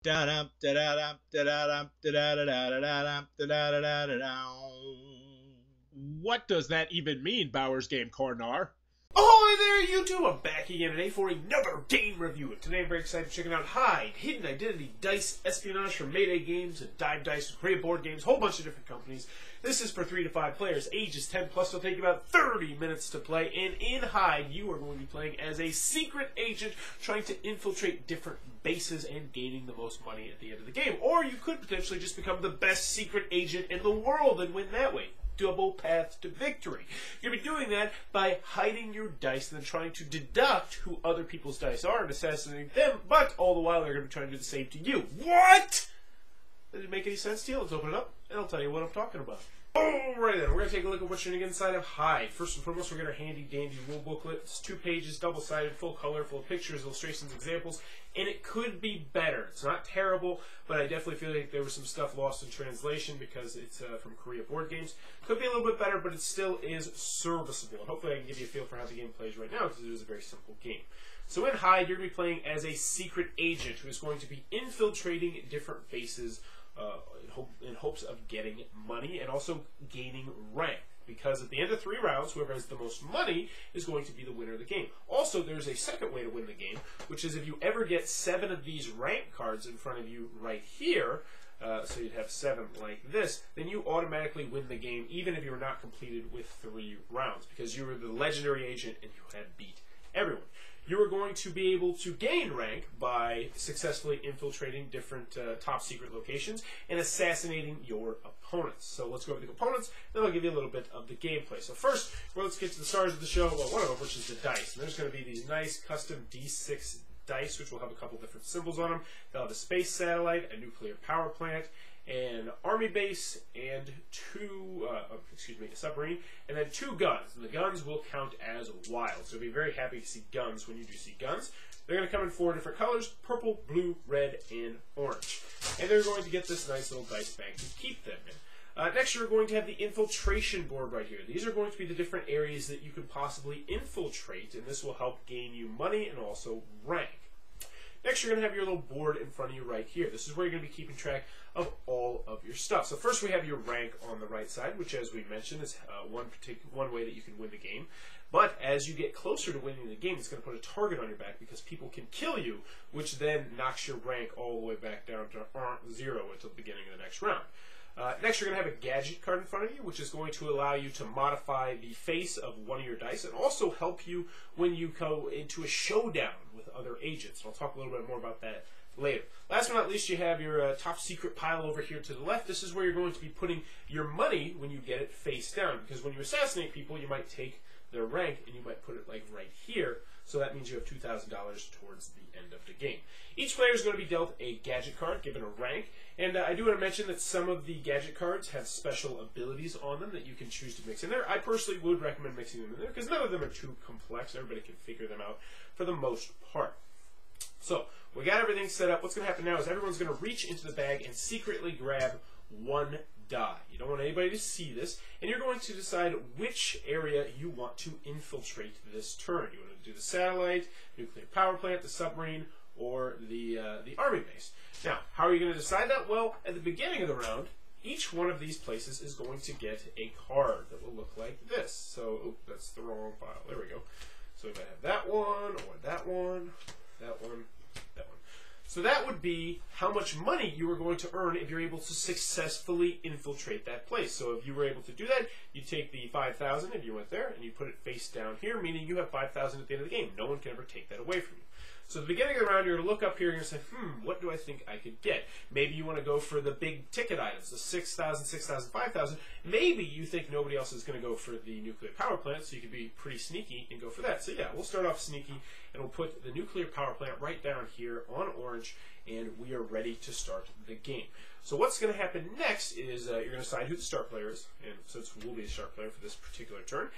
What does that even mean, Bowers Game Corner? Ahoy there, YouTube! I'm back again today for another game review. Today I'm very excited to check out H.I.D.E, Hidden Identity, Dice, Espionage from Mayday Games, and Dive Dice, Create Board Games, whole bunch of different companies. This is for 3 to 5 players, ages 10 plus. It'll take you about 30 minutes to play. And in H.I.D E, you are going to be playing as a secret agent trying to infiltrate different bases and gaining the most money at the end of the game. Or you could potentially just become the best secret agent in the world and win that way. Double path to victory. You're going to be doing that by hiding your dice and then trying to deduct who other people's dice are and assassinating them, but all the while they're going to be trying to do the same to you. What? Does it make any sense to you? Let's open it up and I'll tell you what I'm talking about. Alright then, we're going to take a look at what's going to get inside of H.I.D E. First and foremost, we're going to get our handy dandy rule booklet. It's 2 pages, double-sided, full color, full of pictures, illustrations, examples, and it could be better. It's not terrible, but I definitely feel like there was some stuff lost in translation because it's from Korea Board Games. Could be a little bit better, but it still is serviceable. And hopefully I can give you a feel for how the game plays right now because it is a very simple game. So in H.I.D E, you're going to be playing as a secret agent who is going to be infiltrating different bases in hopes of getting money and also gaining rank. Because at the end of 3 rounds, whoever has the most money is going to be the winner of the game. Also, there's a second way to win the game, which is if you ever get 7 of these rank cards in front of you right here, so you'd have 7 like this, then you automatically win the game, even if you were not completed with 3 rounds, because you were the legendary agent and you had beat everyone. You are going to be able to gain rank by successfully infiltrating different top secret locations and assassinating your opponents. So let's go over the components, then I'll give you a little bit of the gameplay. So first, let's get to the stars of the show, well, one of them, which is the dice. And there's going to be these nice custom D6 dice, which will have a couple different symbols on them. They'll have a space satellite, a nuclear power plant, an army base, and a submarine, and then 2 guns. And the guns will count as wild. So be very happy to see guns when you do see guns. They're going to come in 4 different colors: purple, blue, red, and orange. And they're going to get this nice little dice bag to keep them in. Next, you're going to have the infiltration board right here. These are going to be the different areas that you can possibly infiltrate, and this will help gain you money and also rank. Next, you're going to have your little board in front of you right here. This is where you're going to be keeping track of all of your stuff. So first we have your rank on the right side, which, as we mentioned, is one way that you can win the game. But as you get closer to winning the game, it's going to put a target on your back because people can kill you, which then knocks your rank all the way back down to 0 until the beginning of the next round. Next, you're going to have a gadget card in front of you, which is going to allow you to modify the face of one of your dice and also help you when you go into a showdown with other agents. And I'll talk a little bit more about that later. Last but not least, you have your top secret pile over here to the left. This is where you're going to be putting your money when you get it face down, because when you assassinate people, you might take their rank and you might put it like right here. So that means you have $2,000 towards the end of the game. Each player is going to be dealt a gadget card, given a rank. And I do want to mention that some of the gadget cards have special abilities on them that you can choose to mix in there. I personally would recommend mixing them in there because none of them are too complex. Everybody can figure them out for the most part. So we got everything set up. What's going to happen now is everyone's going to reach into the bag and secretly grab 1 die. You don't want anybody to see this, and you're going to decide which area you want to infiltrate this turn. You want to do the satellite, nuclear power plant, the submarine, or the army base. Now, how are you going to decide that? Well, at the beginning of the round, each one of these places is going to get a card that will look like this. So, oh, that's the wrong file. There we go. So we might have that one, or that one, that one, that one. So that would be how much money you are going to earn if you're able to successfully infiltrate that place. So if you were able to do that, you take the 5,000 if you went there, and you put it face down here, meaning you have 5,000 at the end of the game. No one can ever take that away from you. So at the beginning of the round, you're going to look up here and you're going to say, what do I think I could get? Maybe you want to go for the big ticket items, the 6,000, 6,000, 5,000. Maybe you think nobody else is going to go for the nuclear power plant, so you could be pretty sneaky and go for that. So yeah, we'll start off sneaky, and we'll put the nuclear power plant right down here on orange, and we are ready to start the game. So what's going to happen next is you're going to decide who the start player is, and since we'll be the start player for this particular turn,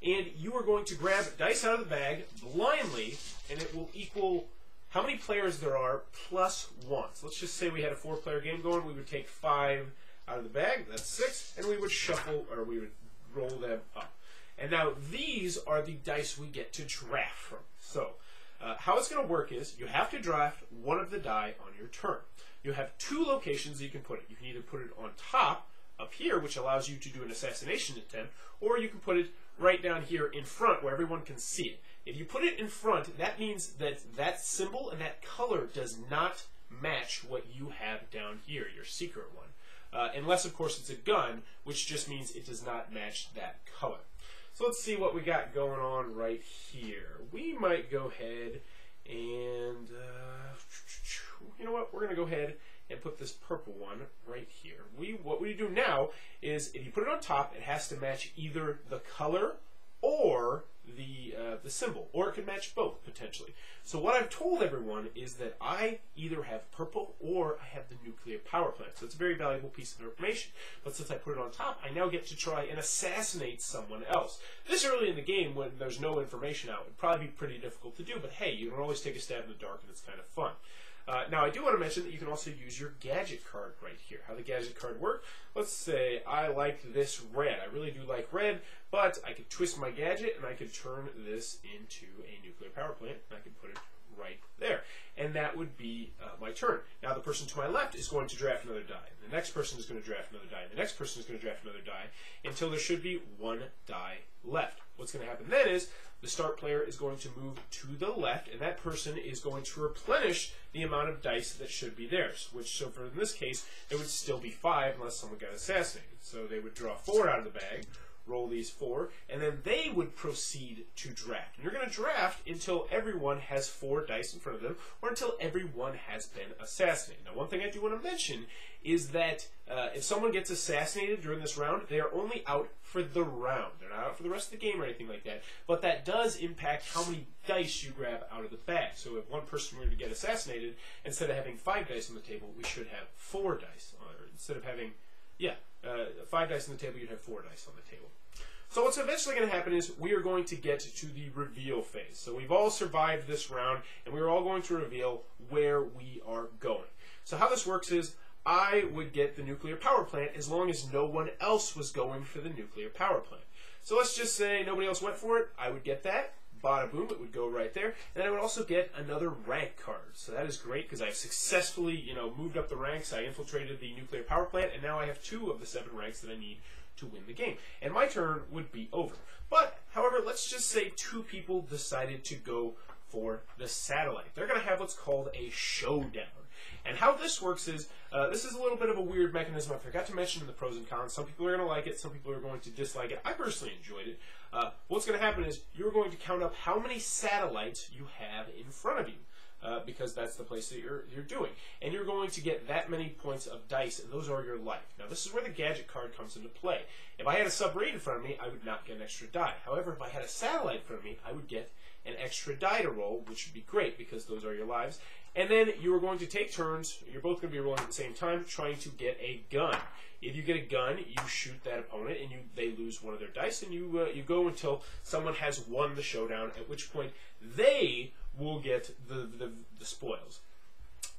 and you are going to grab dice out of the bag blindly, and it will equal how many players there are plus 1. So let's just say we had a 4-player game going. We would take 5 out of the bag, that's 6, and we would shuffle, or we would roll them up. And now these are the dice we get to draft from. So How it's going to work is you have to draft one of the die on your turn. You have two locations that you can put it. You can either put it on top, up here, which allows you to do an assassination attempt, or you can put it right down here in front where everyone can see it. If you put it in front, that means that that symbol and that color does not match what you have down here, your secret one. Unless, of course, it's a gun, which just means it does not match that color. So let's see what we got going on right here. We might go ahead and, you know what, we're going to go ahead and put this purple one right here. What we do now is if you put it on top, it has to match either the color or the symbol, or it could match both potentially. So what I've told everyone is that I either have purple or I have the nuclear power plant. So it's a very valuable piece of information. But since I put it on top, I now get to try and assassinate someone else. This early in the game, when there's no information out, would probably be pretty difficult to do. But hey, you can always take a stab in the dark, and it's kind of fun. Now, I do want to mention that you can also use your gadget card right here. How the gadget card works, let's say I like this red. I really do like red, but I could twist my gadget and I could turn this into a nuclear power plant, and I can put it right there. And that would be my turn. Now, the person to my left is going to draft another die. The next person is going to draft another die. The next person is going to draft another die until there should be one die left. What's going to happen then is the start player is going to move to the left, and that person is going to replenish the amount of dice that should be theirs, so for in this case, it would still be 5 unless someone got assassinated. So they would draw 4 out of the bag, roll these 4, and then they would proceed to draft. And you're going to draft until everyone has 4 dice in front of them, or until everyone has been assassinated. Now, one thing I do want to mention is that if someone gets assassinated during this round, they are only out for the round. They're not out for the rest of the game or anything like that, but that does impact how many dice you grab out of the bag. So if one person were to get assassinated, instead of having 5 dice on the table, we should have 4 dice. Or instead of having, 5 dice on the table, you'd have 4 dice on the table. So what's eventually going to happen is we are going to get to the reveal phase. So we've all survived this round, and we're all going to reveal where we are going. So how this works is I would get the nuclear power plant as long as no one else was going for the nuclear power plant. So let's just say nobody else went for it. I would get that. Bada boom, it would go right there. And I would also get another rank card. So that is great because I've successfully, moved up the ranks. I infiltrated the nuclear power plant, and now I have 2 of the 7 ranks that I need to win the game. And my turn would be over. But, however, let's just say 2 people decided to go for the satellite. They're going to have what's called a showdown. And how this works is, this is a little bit of a weird mechanism. I forgot to mention in the pros and cons. Some people are going to like it, some people are going to dislike it. I personally enjoyed it. What's going to happen is you're going to count up how many satellites you have in front of you. Because that's the place that you're doing. And you're going to get that many points of dice, and those are your life. Now, this is where the gadget card comes into play. If I had a submarine in front of me, I would not get an extra die. However, if I had a satellite in front of me, I would get an extra die to roll, which would be great because those are your lives. And then you are going to take turns. You're both going to be rolling at the same time, trying to get a gun. If you get a gun, you shoot that opponent, and they lose one of their dice, and you go until someone has won the showdown, at which point they will get the spoils.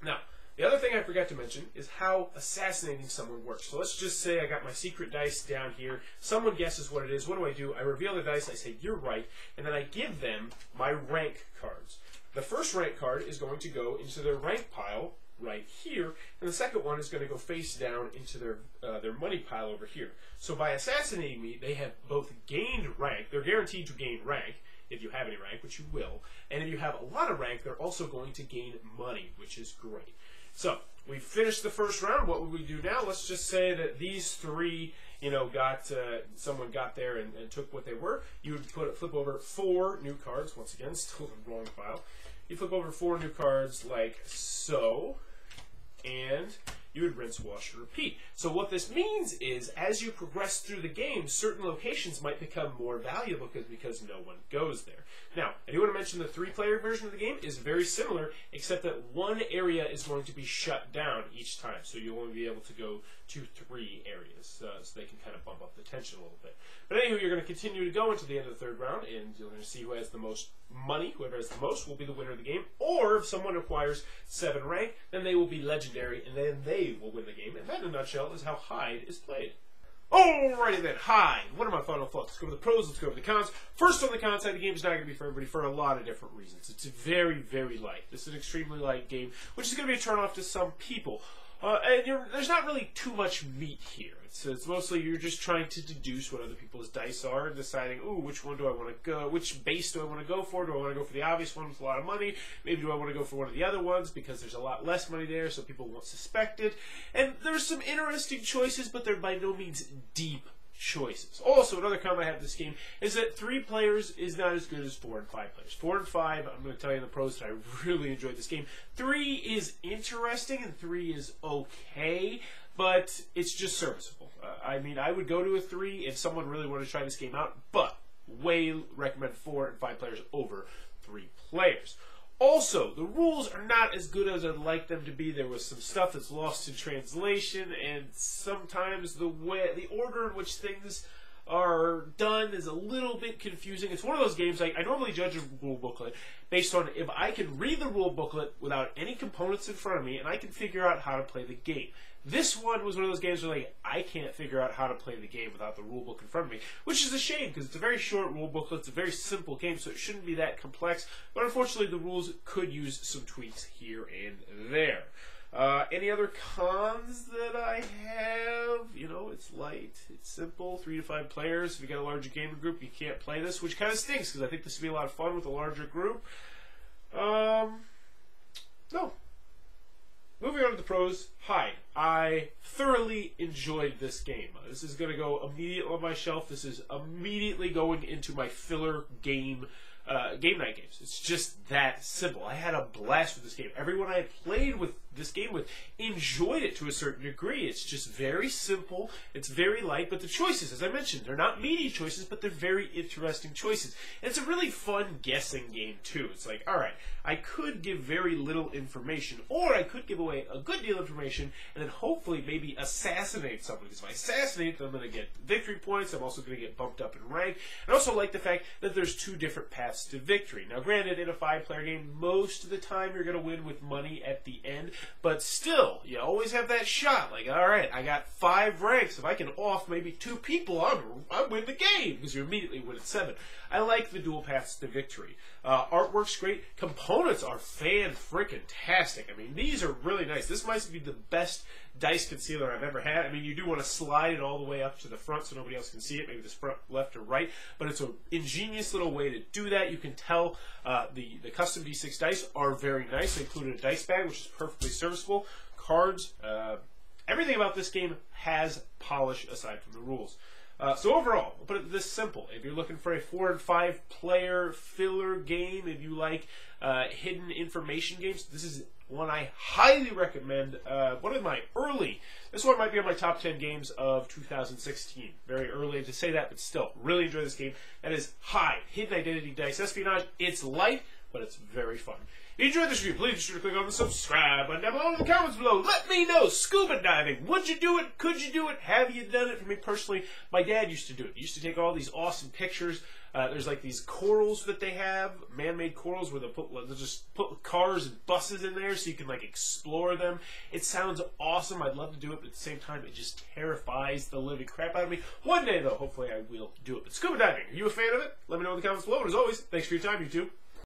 Now, the other thing I forgot to mention is how assassinating someone works. So let's just say I got my secret dice down here. Someone guesses what it is. What do? I reveal the dice. I say, you're right. And then I give them my rank cards. The first rank card is going to go into their rank pile right here, and the second one is going to go face down into their money pile over here. So by assassinating me, they have both gained rank. They're guaranteed to gain rank, if you have any rank, which you will. And if you have a lot of rank, they're also going to gain money, which is great. So, we've finished the first round. What would we do now? Let's just say that these 3, someone got there and took what they were. You would flip over 4 new cards. Once again, still the wrong file. You flip over 4 new cards like so, and you would rinse, wash, and repeat. So what this means is, as you progress through the game, certain locations might become more valuable because no one goes there. Now, I do want to mention the 3-player version of the game is very similar, except that one area is going to be shut down each time. So you'll only be able to go to 3 areas, so they can kind of bump up the tension a little bit. But anyway, you're going to continue to go until the end of the 3rd round, and you're going to see who has the most money. Whoever has the most will be the winner of the game. Or if someone acquires 7 rank, then they will be legendary, and then they will win the game. And that, in a nutshell, is how H.I.D.E is played. Alrighty then, hi. What are my final thoughts? Let's go over the pros, let's go over the cons. First on the cons side, the game is not going to be for everybody for a lot of different reasons. It's very, very light. This is an extremely light game, which is going to be a turn off to some people. There's not really too much meat here. It's mostly you're just trying to deduce what other people's dice are and deciding, ooh, which one do I want to go, which base do I want to go for? Do I want to go for the obvious one with a lot of money? Maybe do I want to go for one of the other ones because there's a lot less money there so people won't suspect it? And there's some interesting choices, but they're by no means deep choices. Also, another comment I have with this game is that 3 players is not as good as 4 and 5 players. 4 and 5, I'm going to tell you in the pros that I really enjoyed this game. 3 is interesting and 3 is okay, but it's just serviceable. I mean, I would go to a 3 if someone really wanted to try this game out, but way recommend 4 and 5 players over 3 players. Also, the rules are not as good as I'd like them to be. There was some stuff that's lost in translation, and sometimes the order in which things are done is a little bit confusing. It's one of those games, I normally judge a rule booklet based on if I can read the rule booklet without any components in front of me, and I can figure out how to play the game. This one was one of those games where I can't figure out how to play the game without the rule book in front of me, which is a shame because it's a very short rule booklet. It's a very simple game, so it shouldn't be that complex. But unfortunately, the rules could use some tweaks here and there. Any other cons that I have? You know, it's light, it's simple, 3 to 5 players. If you got a larger gaming group, you can't play this, which kind of stinks because I think this would be a lot of fun with a larger group. No. Moving on to the pros, H.I.D.E. I thoroughly enjoyed this game. This is going to go immediately on my shelf. This is immediately going into my filler game night games. It's just that simple. I had a blast with this game. Everyone I played with this game with enjoyed it to a certain degree. It's just very simple. It's very light, but the choices, as I mentioned, they're not meaty choices, but they're very interesting choices. And it's a really fun guessing game, too. It's like, all right, I could give very little information, or I could give away a good deal of information, and then hopefully maybe assassinate somebody. Because if I assassinate them, I'm going to get victory points. I'm also going to get bumped up in rank. And I also like the fact that there's 2 different paths to victory. Now, granted, in a 5-player game, most of the time you're going to win with money at the end, but still, you always have that shot. Like, all right, I got 5 ranks. If I can off maybe 2 people, I win the game because you immediately win at 7. I like the dual paths to victory. Artwork's great. Components are fan-frickin-tastic. I mean, these are really nice. This might be the best dice concealer I've ever had. I mean, you do want to slide it all the way up to the front so nobody else can see it, maybe this front, left, or right, but it's an ingenious little way to do that. You can tell the custom D6 dice are very nice. They included a dice bag, which is perfectly serviceable. Cards, everything about this game has polish aside from the rules. So overall, I'll put it this simple. If you're looking for a 4 and 5 player filler game, if you like hidden information games, this is one I highly recommend. One of my this one might be on my top 10 games of 2016. Very early to say that, but still, really enjoy this game. That is H.I.D.E. Hidden Identity Dice Espionage. It's light, but it's very fun. If you enjoyed this review, please be sure to click on the subscribe button down below in the comments below. Let me know. Scuba diving. Would you do it? Could you do it? Have you done it? For me personally, my dad used to do it. He used to take all these awesome pictures. There's like these corals that they have, man-made corals, where they'll just put cars and buses in there so you can like explore them. It sounds awesome. I'd love to do it, but at the same time, it just terrifies the living crap out of me. One day, though, hopefully I will do it. But scuba diving, are you a fan of it? Let me know in the comments below. And as always, thanks for your time, YouTube.